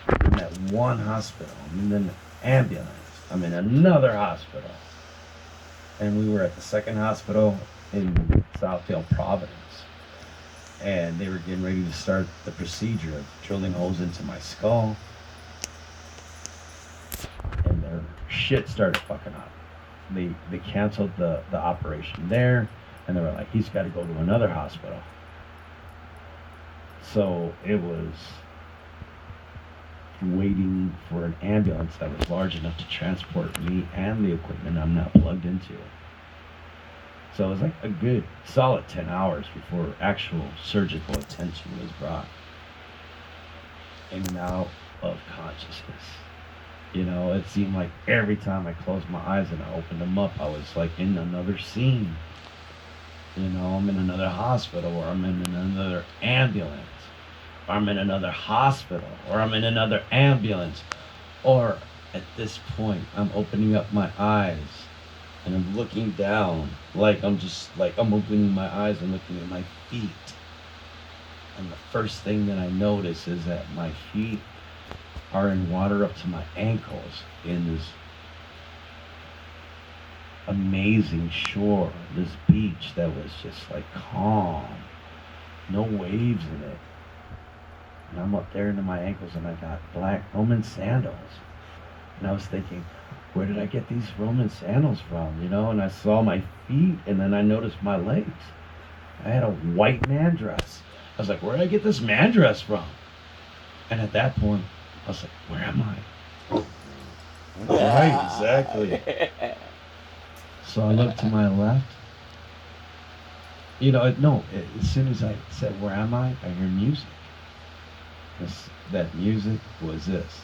I'm at one hospital. I'm in an ambulance. I'm in another hospital. And we were at the second hospital in Southdale, Providence. And they were getting ready to start the procedure of drilling holes into my skull. And their shit started fucking up. They canceled the operation there, and they were like, he's got to go to another hospital. So it was waiting for an ambulance that was large enough to transport me and the equipment I'm now plugged into. So it was like a good solid 10 hours before actual surgical attention was brought. In and out of consciousness. You know, it seemed like every time I closed my eyes and I opened them up, I was like in another scene. You know, I'm in another hospital, or I'm in another ambulance, or I'm in another hospital, or I'm in another ambulance. Or at this point, I'm opening up my eyes and I'm looking down, like I'm opening my eyes and looking at my feet. And the first thing that I notice is that my feet are in water up to my ankles in this amazing shore, this beach that was just like calm, no waves in it. And I'm up there into my ankles and I got black Roman sandals. And I was thinking, where did I get these Roman sandals from? You know, and I saw my feet and then I noticed my legs. I had a white man dress. I was like, where did I get this man dress from? And at that point, I was like, where am I? Right, exactly. So I looked to my left. You know, as soon as I said, where am I hear music. That music was this.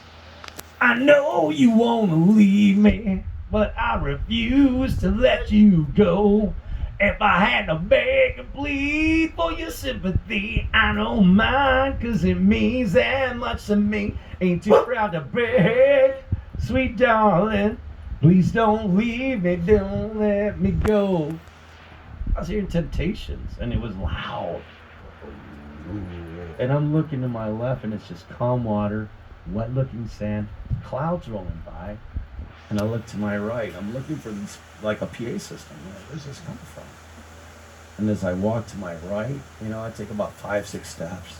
I know you want to leave me, but I refuse to let you go. If I had to beg and plead for your sympathy, I don't mind, 'cause it means that much to me. Ain't too proud to beg, sweet darling. Please don't leave me, don't let me go. I was hearing Temptations, and it was loud. And I'm looking to my left, and it's just calm water, wet-looking sand, clouds rolling by. And I look to my right. I'm looking for this, like a PA system. I'm like, where's this coming from? And as I walk to my right, you know, I take about 5-6 steps.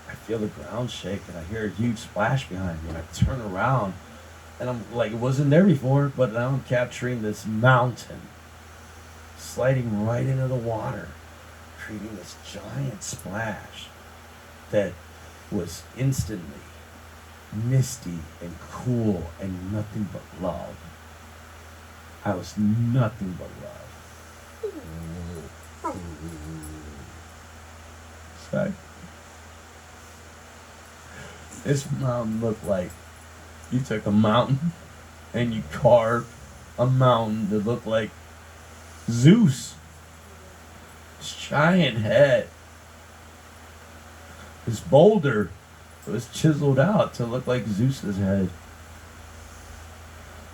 I feel the ground shake, and I hear a huge splash behind me. And I turn around, and I'm like, it wasn't there before, but now I'm capturing this mountain, sliding right into the water, creating this giant splash that was instantly misty and cool and nothing but love. I was nothing but love. Sorry. This mountain looked like you took a mountain and you carved a mountain that looked like Zeus. This giant head. This boulder was chiseled out to look like Zeus's head.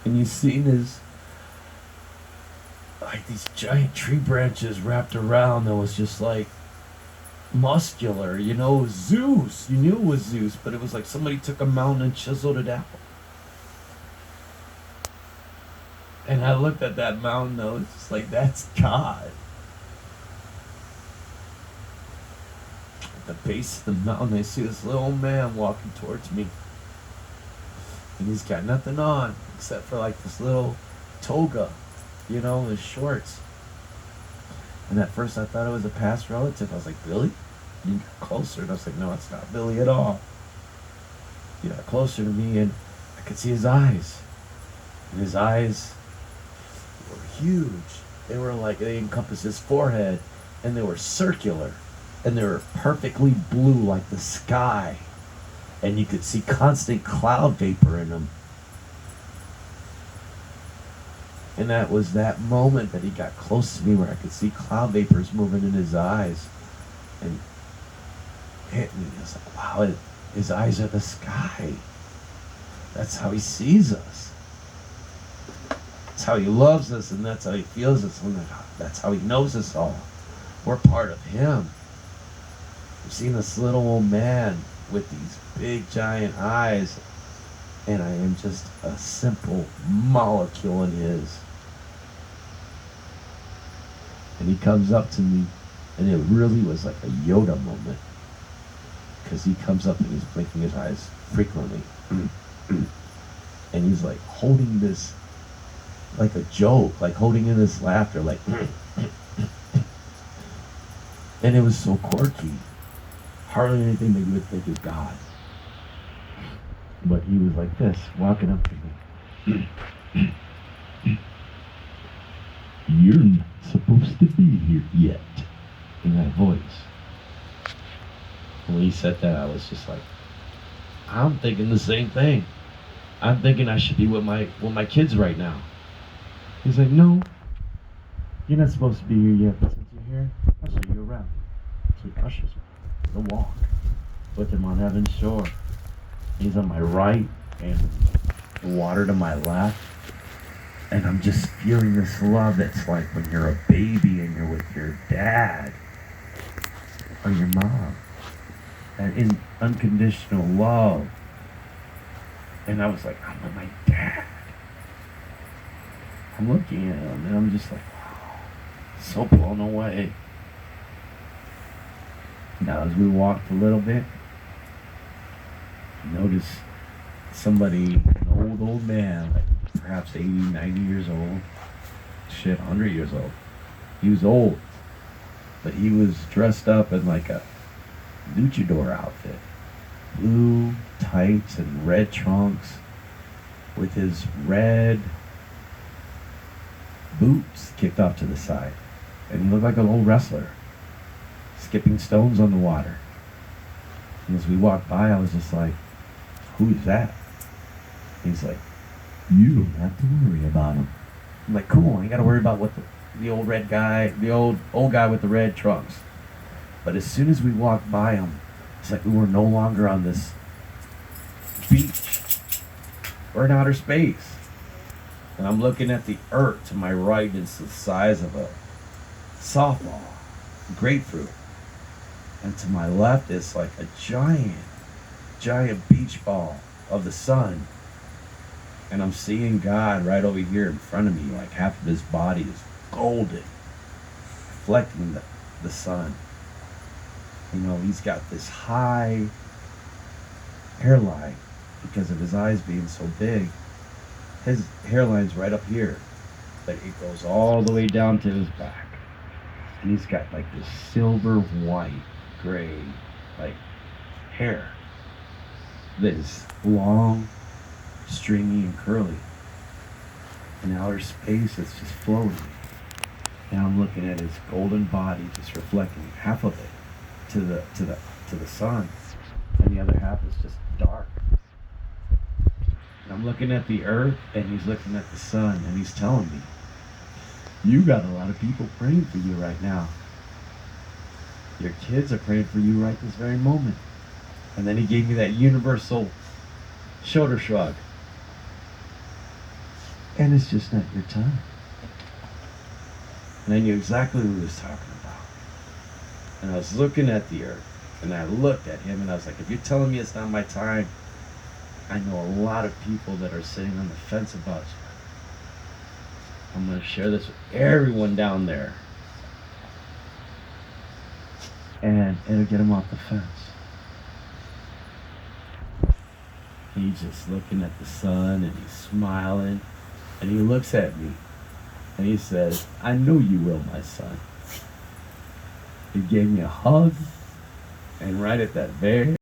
And you seen his, like these giant tree branches wrapped around that was just like muscular, you know, it was Zeus. You knew it was Zeus, but it was like somebody took a mountain and chiseled it out. And I looked at that mountain though, it's just like, that's God. At the base of the mountain, I see this little man walking towards me. And he's got nothing on except for like this little toga, you know, his shorts. And at first I thought it was a past relative. I was like, Billy? You got closer, and I was like, no, it's not Billy at all. He got closer to me, and I could see his eyes. And his eyes were huge. They were like, they encompassed his forehead, and they were circular. And they were perfectly blue like the sky. And you could see constant cloud vapor in them. And that was that moment that he got close to me where I could see cloud vapors moving in his eyes. And hit me. I was like, wow, his eyes are the sky. That's how he sees us. That's how he loves us, and that's how he feels us, and that's how he knows us all. We're part of him. We've seen this little old man with these big giant eyes, and I am just a simple molecule in his. And he comes up to me, and it really was like a Yoda moment, because he comes up and he's blinking his eyes frequently. And he's like holding this like a joke, like holding in this laughter, like and it was so quirky. Hardly anything that you would think is God. But he was like this, walking up to me. You're not supposed to be here yet. In that voice. And when he said that, I was just like, I'm thinking the same thing. I'm thinking I should be with my kids right now. He's like, no, you're not supposed to be here yet, but since you're here, I'll show you around. So he ushers me the walk with him on Heaven's shore. He's on my right and the water to my left. And I'm just feeling this love that's like when you're a baby and you're with your dad or your mom. And in unconditional love. And I was like, I'm with my dad. I'm looking at him and I'm just like, wow, so blown away. Now as we walked a little bit, I noticed somebody, an old man, like perhaps 80, 90 years old, 100 years old. He was old, but he was dressed up in like a luchador outfit. Blue tights and red trunks with his red boots kicked off to the side. And he looked like an old wrestler, skipping stones on the water. And as we walked by, I was just like, who's that? He's like, you don't have to worry about him. I'm like, cool, I ain't got to worry about what the old red guy, the old guy with the red trunks. But as soon as we walked by him, it's like we were no longer on this beach. We're in outer space. And I'm looking at the earth to my right. It's the size of a softball, grapefruit. And to my left, it's like a giant beach ball of the sun. And I'm seeing God right over here in front of me, like half of his body is golden, reflecting the sun. You know, he's got this high hairline because of his eyes being so big. His hairline's right up here, but it goes all the way down to his back. And he's got like this silver, white, gray, like hair that is long, stringy, and curly. In outer space, it's just floating. And I'm looking at his golden body just reflecting half of it to the sun, and the other half is just dark. And I'm looking at the earth, and he's looking at the sun, and he's telling me, you got a lot of people praying for you right now. Your kids are praying for you right this very moment. And then he gave me that universal shoulder shrug. And it's just not your time. And I knew exactly what he was talking about. And I was looking at the earth, and I looked at him, and I was like, if you're telling me it's not my time, I know a lot of people that are sitting on the fence about you. I'm going to share this with everyone down there. And it'll get them off the fence. He's just looking at the sun, and he's smiling, and he looks at me, and he says, I know you will, my son. He gave me a hug, and right at that very